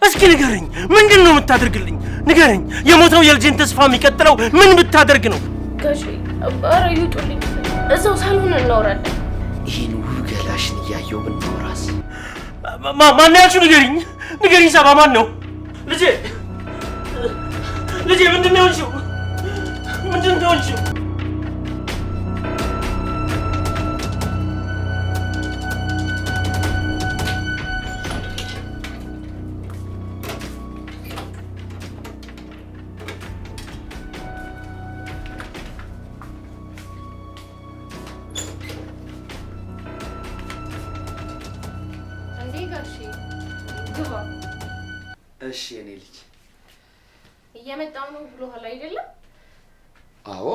እስኪ ንገረኝ፣ ምንድነው የምታደርግልኝ? ንገረኝ። የሞተው የልጅን ተስፋ የሚቀጥለው ምን ብታደርግ ነው? ጋሼ ኧረ ይውጡልኝ፣ እዛው ሳልሆን እናወራለን። ይህን ውብ ገላሽን እያየሁ ብናወራስ? ማን ያልሽው? ንገሪኝ ሳባ፣ ማን ነው? ልጄ ምንድነው የሆንሽው? እሺ የኔ ልጅ እየመጣው ነው ብሎሃል አይደለም? አዎ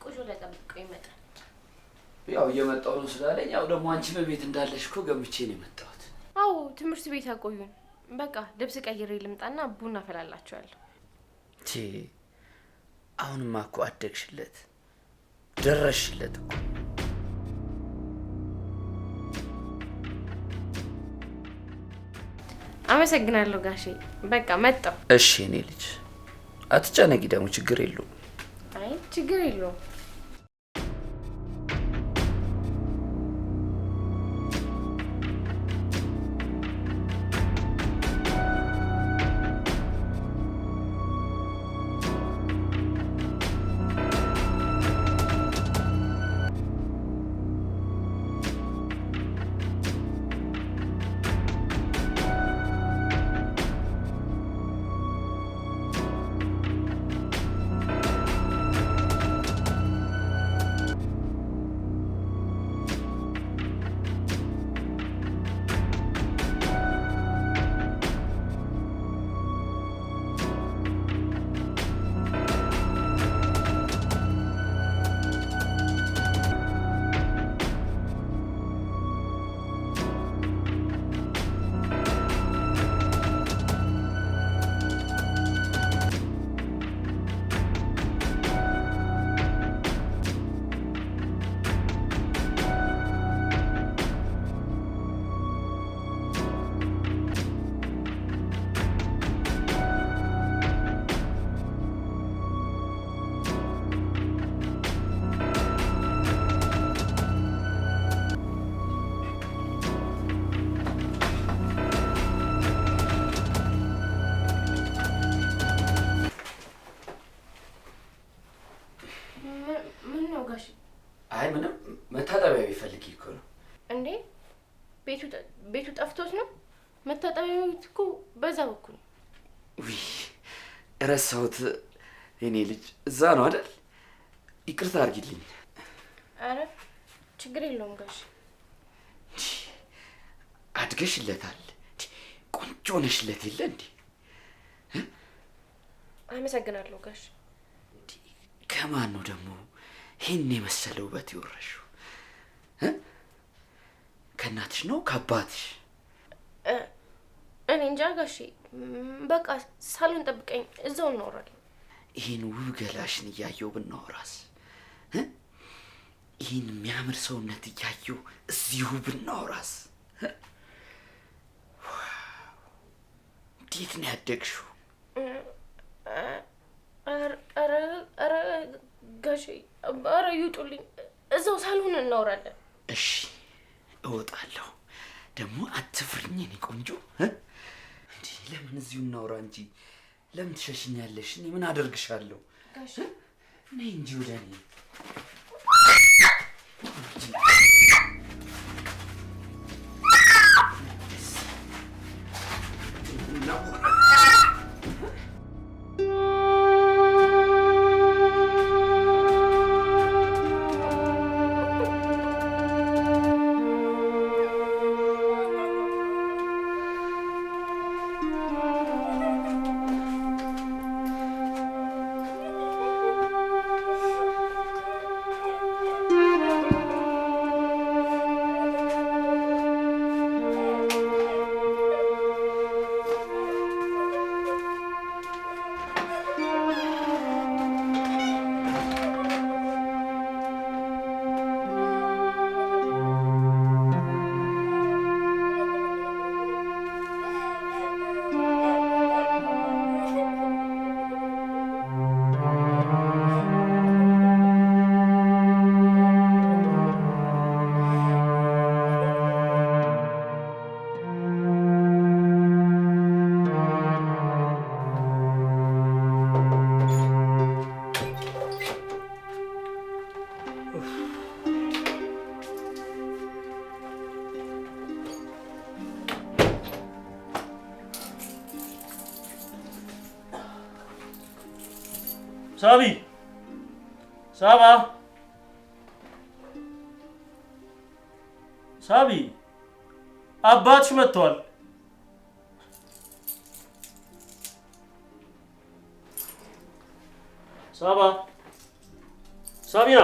ቁጭ ብለህ ጠብቀው ይመጣል። ያው እየመጣው ነው ስላለኝ ያው ደግሞ አንቺ በቤት እንዳለሽ እኮ ገምቼ ነው የመጣሁት። አዎ ትምህርት ቤት አቆዩን። በቃ ልብስ ቀይሬ ልምጣና ቡና ፈላላችኋለሁ። አሁንማ እኮ አደግሽለት፣ ደረስሽለት እኮ። አመሰግናለሁ ጋሼ። በቃ መጣሁ። እሺ የኔ ልጅ አትጨነቂ፣ ደግሞ ችግር የለውም። አይ ችግር የለውም። አይ ምንም መታጠቢያ ቢፈልግ እኮ ነው እንዴ። ቤቱ ጠፍቶት ነው? መታጠቢያ ቤት እኮ በዛ በኩል። ውይ እረሳሁት የኔ ልጅ፣ እዛ ነው አይደል? ይቅርታ አድርጊልኝ። አረ ችግር የለውም ጋሽ። አድገሽለታል፣ ቆንጆ ነሽለት የለ እንዴ? አመሰግናለሁ ጋሽ። ከማን ነው ደግሞ ይህን የመሰለ ውበት የወረሽው? ከእናትሽ ነው ከአባትሽ? እኔ እንጃ ጋሼ። በቃ ሳሎን ጠብቀኝ፣ እዛው እናወራለን። ይህን ውብ ገላሽን እያየሁ ብናወራስ? ይህን የሚያምር ሰውነት እያየሁ እዚሁ ብናወራስ? እንዴት ነው ያደግሽው? ኧረ ጋሼ ኧረ ይውጡልኝ፣ እዛው ሳልሆን እናወራለን። እሺ እወጣለሁ። ደግሞ አትፍሪኝ የኔ ቆንጆ። እንዴ ለምን እዚሁ እናውራ እንጂ ለምን ትሸሽኛለሽ? እኔ ምን አደርግሻለሁ? ጋሼ ነይ እንጂ ወደ እኔ። ሳቢ ሳባ ሳቢ አባትሽ መጥቷል። ሳባ ሳቢና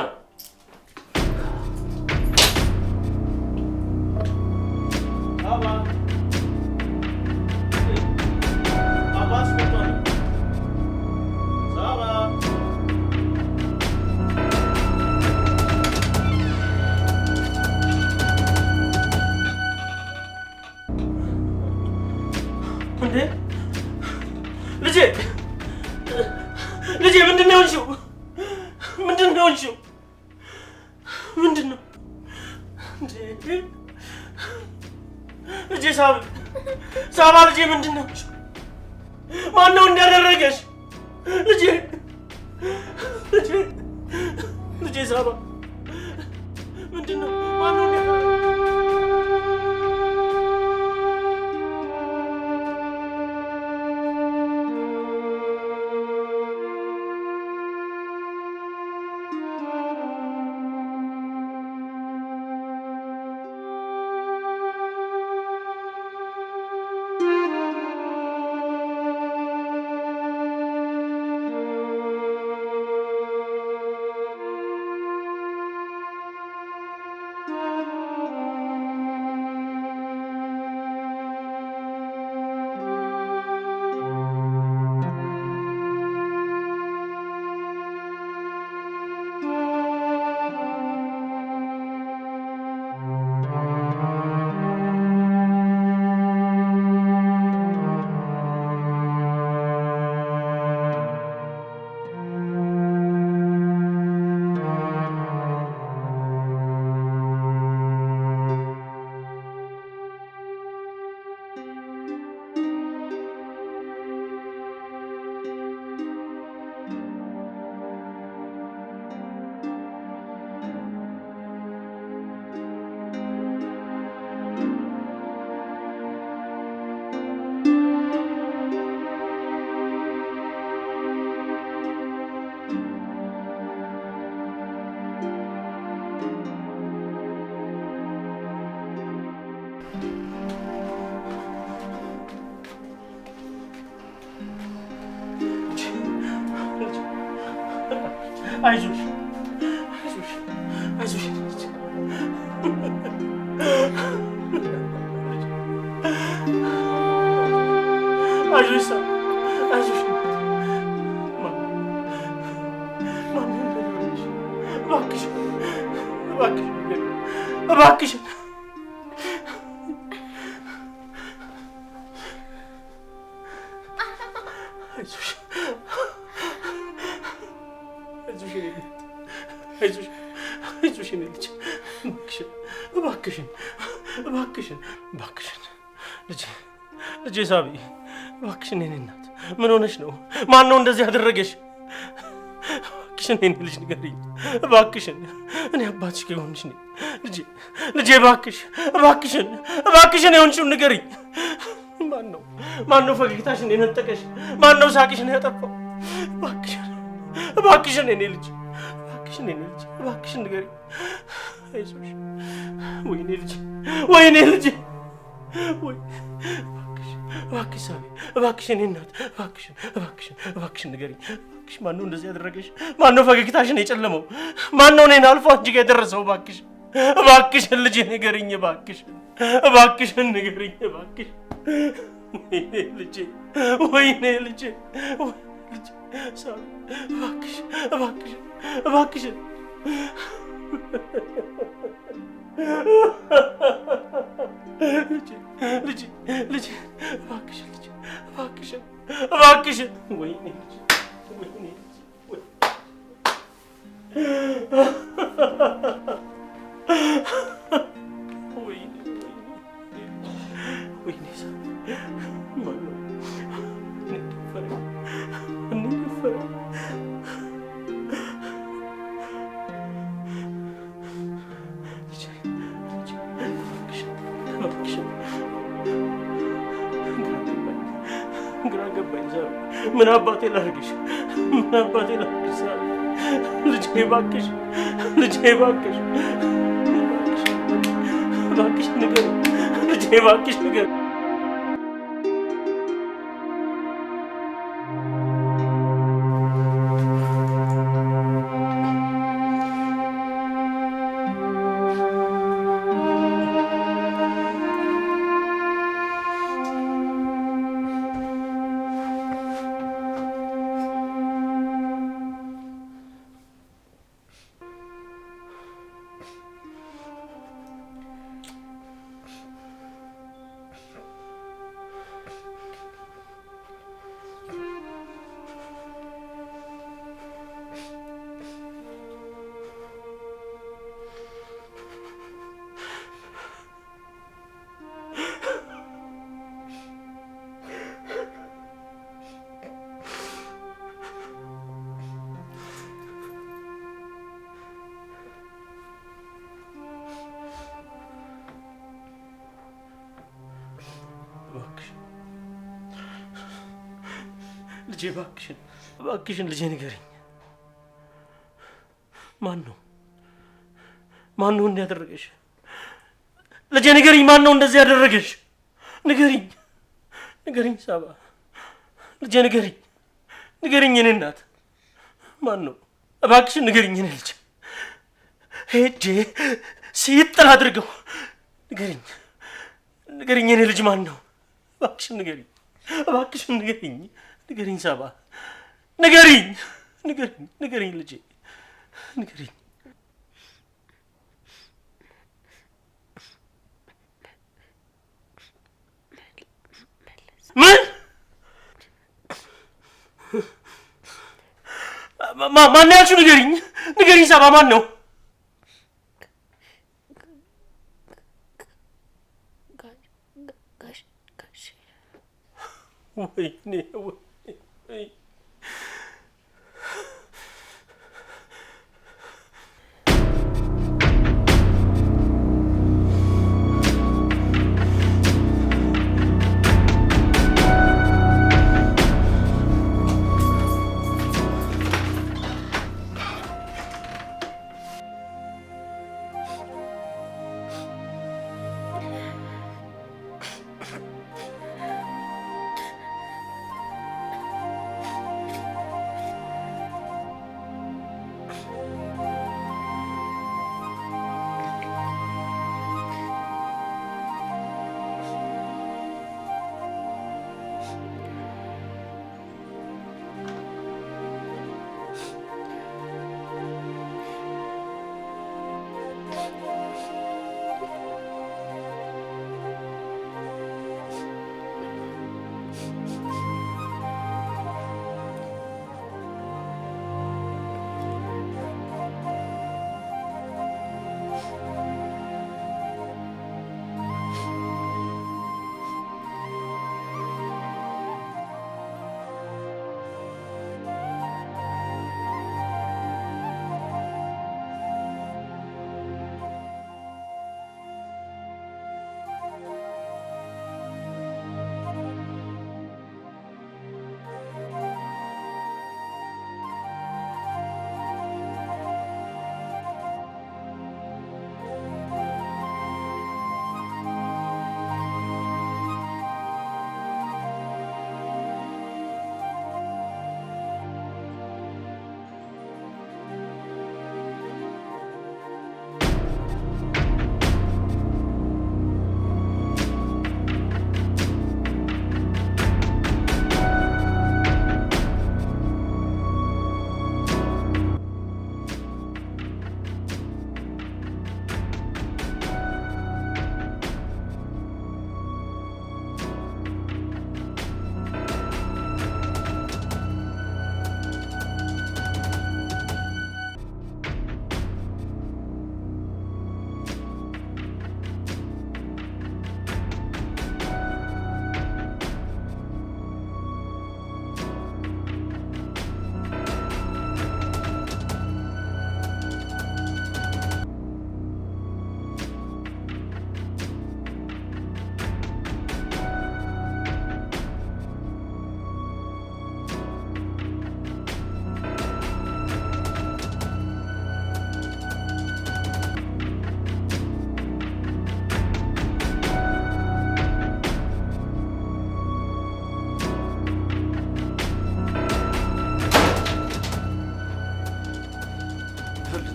ሳባ አባትሽ መጥቷል። ሳባ እንዴ ልጄ ልጄ ምንድን ነው የሆንሽው? ምንድን ነው የሆንሽው? ምንድን ነው ልጄ? ሳባ ልጄ ምንድን ነው የሆንሽው? ማን ነው እንዳደረገሽ? ልጄ ልጄ ልጄ ሳባ ምንድን ነው? ማን ነው እንዳደረገሽ? አይዞሽ አይዞሽ አይዞሽ አይዞሽ አይዞሽ እባክሽ እባክሽ እባክሽ አይዞሽ አይዞሽ አይዞሽ የኔ ልጅ እባክሽን እባክሽን እባክሽን ልጄ ሳቢ እባክሽን የኔ እናት ምን ሆነሽ ነው? ማን ነው እንደዚህ ያደረገሽ? እባክሽን የኔ ልጅ ንገሪኝ እባክሽን። እኔ አባትሽ ከሆንሽ ነኝ ልጄ እባክሽን የሆንሽውን ንገሪኝ። ማን ነው ፈገግታሽን የነጠቀሽ? ማን ነው ሳቅሽን ያጠፋው? እባክሽን የኔ ልጅ እባክሽን ንገሪኝ። አይዞሽ ወይኔ ልጄ እባክሽ ሳቢ እባክሽ የኔ እናት እባክሽን ንገሪኝ። እባክሽ ማን ነው እንደዚህ ያደረገሽ? ማን ነው ፈገግታሽን የጨለመው? ማን ነው እኔን አልፎ አንቺ ጋር የደረሰው? እባክሽን ልጄ ንገሪኝ እባክሽን ንገሪኝ እባክሽ። ወይኔ ልጄ ሳቢ እባክሽን ልጄ እባክሽን ወይኔ ምን አባቴ ላድርግሽ? ልጄ እባክሽ፣ ልጄ እባክሽ፣ እባክሽ ንገሪኝ፣ ልጄ እባክሽ ንገሪኝ። ልጄ እባክሽን፣ እባክሽን ልጄ ንገሪኝ። ማን ነው እንዲያደረገሽ? ልጄ ንገሪኝ፣ ማን ነው እንደዚህ ያደረገሽ? ንገሪኝ፣ ንገሪኝ ሳባ፣ ልጄ ንገሪኝ፣ ንገሪኝ የኔ እናት። ማን ነው? እባክሽን ንገሪኝ የኔ ልጅ። ሄጄ ሲጥል አድርገው ንገሪኝ፣ ንገሪኝ የኔ ልጅ። ማን ነው? እባክሽን ንገሪኝ፣ እባክሽን ንገሪኝ፣ ንገሪኝ ሳባ፣ ንገሪኝ፣ ንገሪኝ፣ ንገሪኝ ልጄ፣ ንገሪኝ። ምን? ማን ያልሽው? ንገሪኝ፣ ንገሪኝ ሳባ፣ ማን ነው? ወይኔ ወይ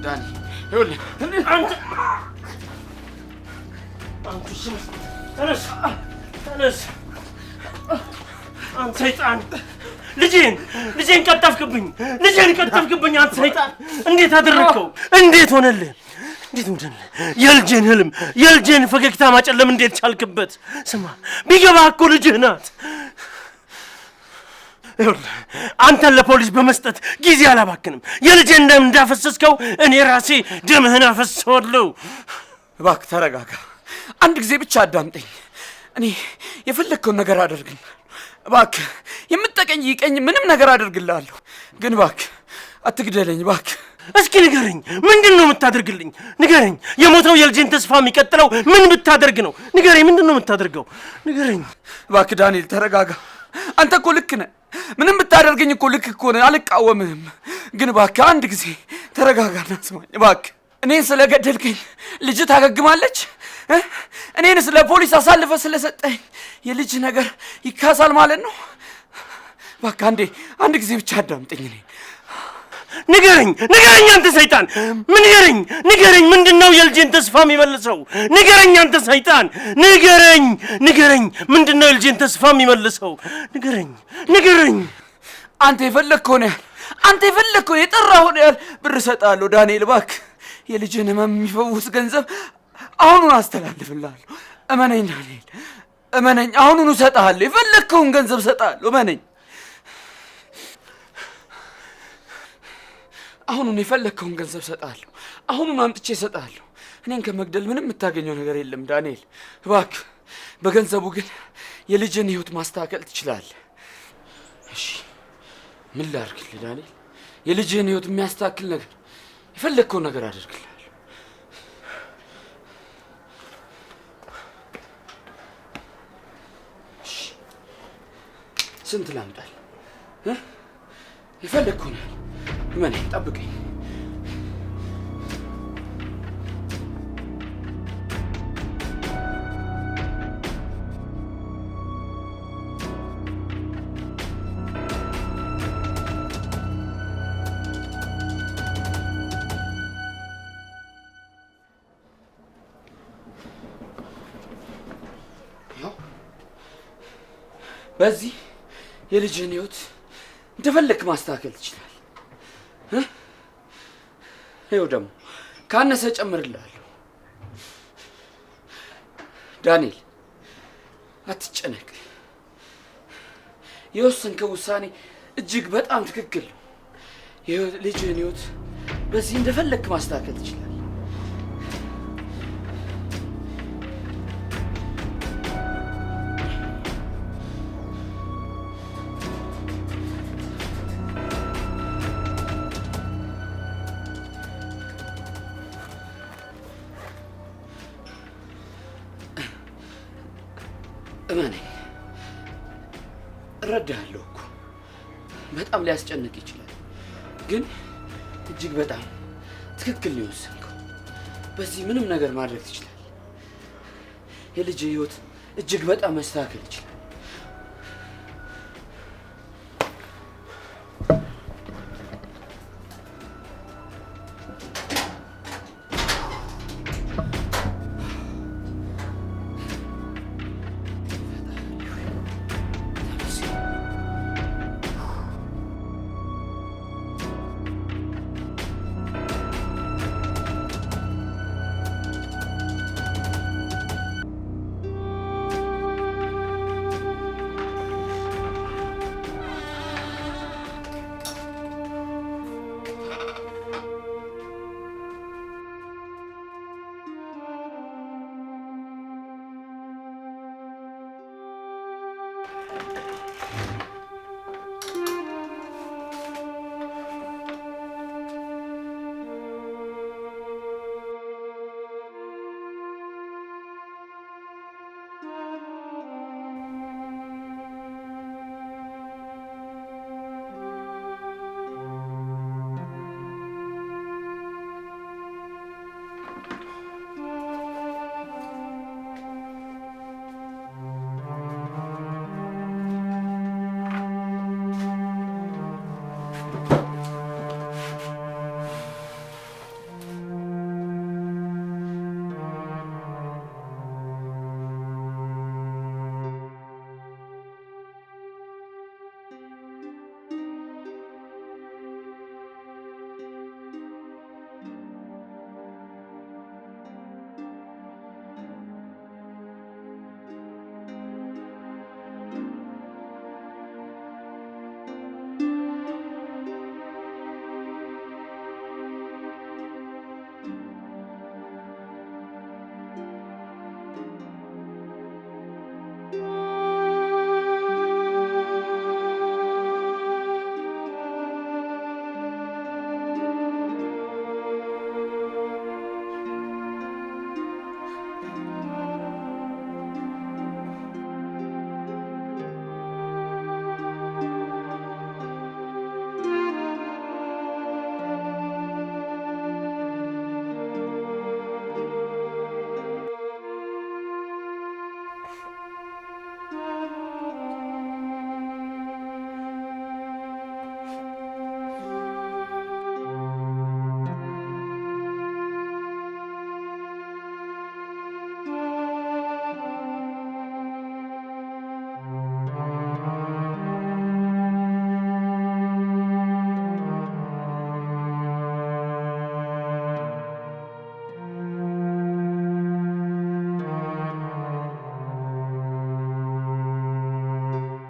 ዳኒ ይኸውልህ አንተ ተነስ ተነስ አንተ ሰይጣን ልጄን ቀጠፍክብኝ አንተ ሰይጣን እንዴት አደረግከው እንዴት ሆነልህ የልጄን ህልም የልጄን ፈገግታ ማጨለም እንዴት ቻልክበት ስማ ቢገባህ እኮ ልጅህ ናት አንተን ለፖሊስ በመስጠት ጊዜ አላባክንም የልጄን ደም እንዳፈሰስከው እኔ ራሴ ደምህን አፈሰዋለሁ እባክህ ተረጋጋ አንድ ጊዜ ብቻ አዳምጠኝ እኔ የፈለግከውን ነገር አደርግልሃለሁ እባክህ የምትጠቀኝ ምንም ነገር አደርግልሃለሁ ግን እባክህ አትግደለኝ እባክህ እስኪ ንገረኝ ምንድነው የምታደርግልኝ ንገረኝ የሞተው የልጄን ተስፋ የሚቀጥለው ምን ብታደርግ ነው ንገረኝ ምንድነው የምታደርገው ንገረኝ እባክህ ዳንኤል ተረጋጋ አንተ እኮ ልክ ነህ ምንም ብታደርገኝ እኮ ልክ እኮ ነህ አልቃወምህም ግን እባክህ አንድ ጊዜ ተረጋጋና ስማኝ እባክህ እኔን ስለገደልከኝ ልጅ ታገግማለች እኔን ስለ ፖሊስ አሳልፈ ስለሰጠኝ የልጅ ነገር ይካሳል ማለት ነው እባክህ አንድ ጊዜ ብቻ አዳምጠኝ ንገረኝ አንተ ሰይጣን ንገረኝ ምንድነው የልጄን ተስፋ የሚመልሰው ንገረኝ አንተ ሰይጣን ንገረኝ ምንድነው የልጄን ተስፋ የሚመልሰው ንገረኝ አንተ የፈለግከውን የጠራኸውን ያህል ብር እሰጥሃለሁ ዳንኤል እባክህ የልጅህን ህመም የሚፈውስ ገንዘብ አሁኑን አስተላልፍልሃለሁ እመነኝ ዳንኤል እመነኝ አሁኑን እሰጥሃለሁ የፈለግከውን ገንዘብ እሰጥሃለሁ እመነኝ አሁኑን የፈለግከውን ገንዘብ እሰጥሃለሁ አሁኑን አምጥቼ እሰጥሃለሁ እኔን ከመግደል ምንም የምታገኘው ነገር የለም ዳንኤል እባክህ በገንዘቡ ግን የልጅህን ህይወት ማስተካከል ትችላለህ እሺ ምን ላድርግልህ ዳንኤል የልጅህን ህይወት የሚያስተካክል ነገር የፈለግከውን ነገር አድርግልሃለሁ እሺ ስንት ላምጣልህ የፈለግከውን ያህል እመነኝ ጠብቀኝ በዚህ የልጅህን ህይወት እንደፈለክ ማስተካከል ትችላለህ ይኸው ደግሞ ካነሰ ጨምርልሃለሁ ዳንኤል አትጨነቅ የወሰንከው ውሳኔ እጅግ በጣም ትክክል ነው የልጅህን ህይወት በዚህ እንደፈለክ ማስተካከል ትችላለህ እመነኝ እረዳሃለሁ እኮ በጣም ሊያስጨንቅ ይችላል ግን እጅግ በጣም ትክክል ነው የወሰንከው በዚህ ምንም ነገር ማድረግ ትችላለህ የልጅ ህይወት እጅግ በጣም መስተካከል ይችላል